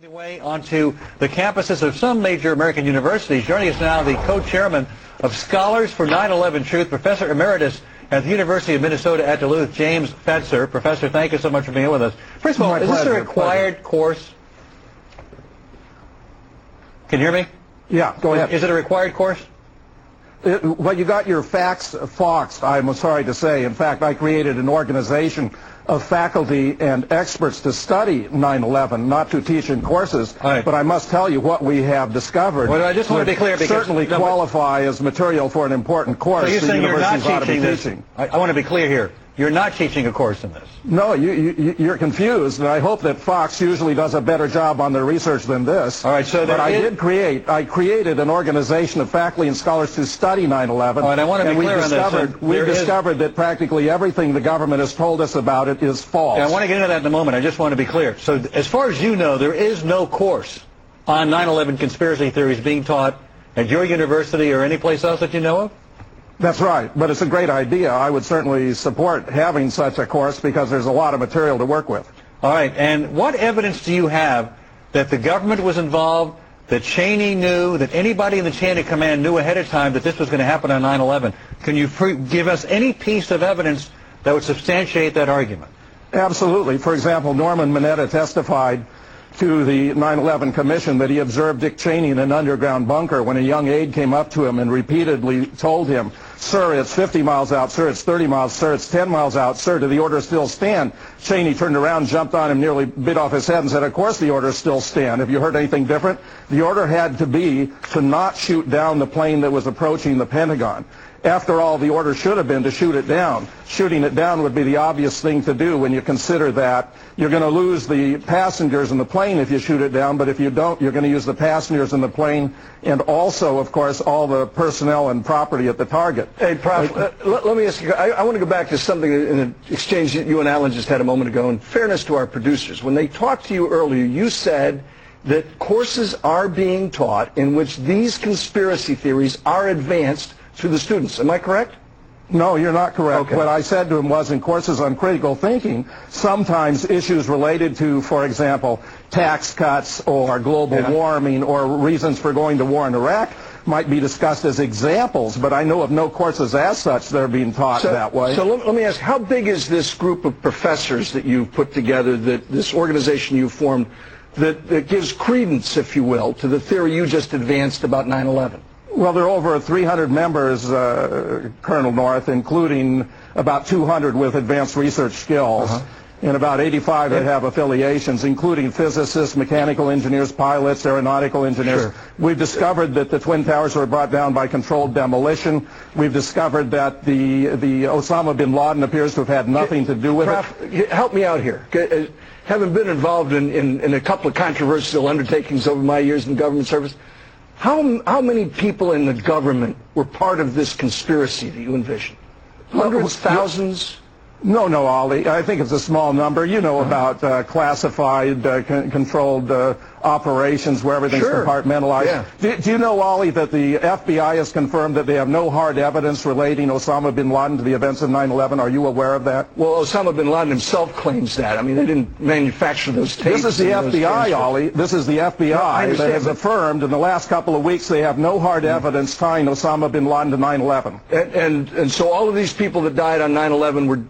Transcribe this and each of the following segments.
Making their way onto the campuses of some major American universities. Joining us now, the co-chairman of Scholars for 9/11 Truth, Professor Emeritus at the University of Minnesota at Duluth, James Fetzer. Professor, thank you so much for being with us. First of all, is this a required course? Can you hear me? Yeah, go ahead. Is it a required course? Well, you got your facts foxed, I'm sorry to say. In fact, I created an organization of faculty and experts to study 9/11, not to teach in courses. Right. But I must tell you what we have discovered. Well, I just want to be clear, because certainly qualify as material for an important course. So you're saying you're not teaching this? Teaching. I want to be clear here. You're not teaching a course in this. No, you're confused, and I hope that Fox usually does a better job on their research than this. All right, so but I created an organization of faculty and scholars to study 9/11. All right, I want to be clear on this. We've discovered that practically everything the government has told us about it is false. Yeah, I want to get into that in a moment. I just want to be clear. So as far as you know, there is no course on 9/11 conspiracy theories being taught at your university or any place else that you know of? That's right, but it's a great idea. I would certainly support having such a course because there's a lot of material to work with. All right, and what evidence do you have that the government was involved, that Cheney knew, that anybody in the chain of command knew ahead of time that this was going to happen on 9/11? Can you give us any piece of evidence that would substantiate that argument? Absolutely. For example, Norman Mineta testified to the 9/11 Commission that he observed Dick Cheney in an underground bunker when a young aide came up to him and repeatedly told him, "Sir, it's 50 miles out. Sir, it's 30 miles. Sir, it's 10 miles out. Sir, do the orders still stand?" Cheney turned around, jumped on him, nearly bit off his head and said, "Of course the orders still stand. Have you heard anything different?" The order had to be to not shoot down the plane that was approaching the Pentagon. After all, the order should have been to shoot it down. Shooting it down would be the obvious thing to do when you consider that you're going to lose the passengers in the plane if you shoot it down, but if you don't, you're going to use the passengers in the plane and also, of course, all the personnel and property at the target. Hey, Prof, let me ask you, I want to go back to something in an exchange that you and Alan just had a moment ago. In fairness to our producers, when they talked to you earlier, you said that courses are being taught in which these conspiracy theories are advanced to the students. Am I correct? No, you're not correct. Okay. What I said to him was in courses on critical thinking, sometimes issues related to, for example, tax cuts or global warming or reasons for going to war in Iraq might be discussed as examples, but I know of no courses as such that are being taught that way. So let me ask, how big is this group of professors that you've put together, this organization you've formed, that gives credence, if you will, to the theory you just advanced about 9/11? Well, there are over 300 members, Colonel North, including about 200 with advanced research skills, and about 85 that have affiliations, including physicists, mechanical engineers, pilots, aeronautical engineers. Sure. We've discovered that the Twin Towers were brought down by controlled demolition. We've discovered that the Osama bin Laden appears to have had nothing to do with it. Help me out here. Having been involved in a couple of controversial undertakings over my years in government service, how many people in the government were part of this conspiracy that you envisioned? Hundreds, thousands? No, Ollie. I think it's a small number. You know about classified, controlled operations where everything's compartmentalized. Yeah. Do you know, Ollie, that the FBI has confirmed that they have no hard evidence relating Osama bin Laden to the events of 9/11? Are you aware of that? Well, Osama bin Laden himself claims that. I mean, they didn't manufacture those tapes. This is the FBI, Ollie. This is the FBI that has affirmed in the last couple of weeks they have no hard evidence tying Osama bin Laden to 9/11. And so all of these people that died on 9/11 were,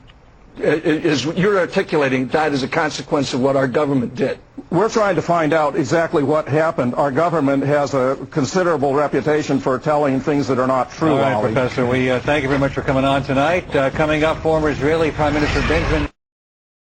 as you're articulating, died as a consequence of what our government did. We're trying to find out exactly what happened. Our government has a considerable reputation for telling things that are not true, All right, Ollie. Professor, we thank you very much for coming on tonight. Coming up, former Israeli Prime Minister Benjamin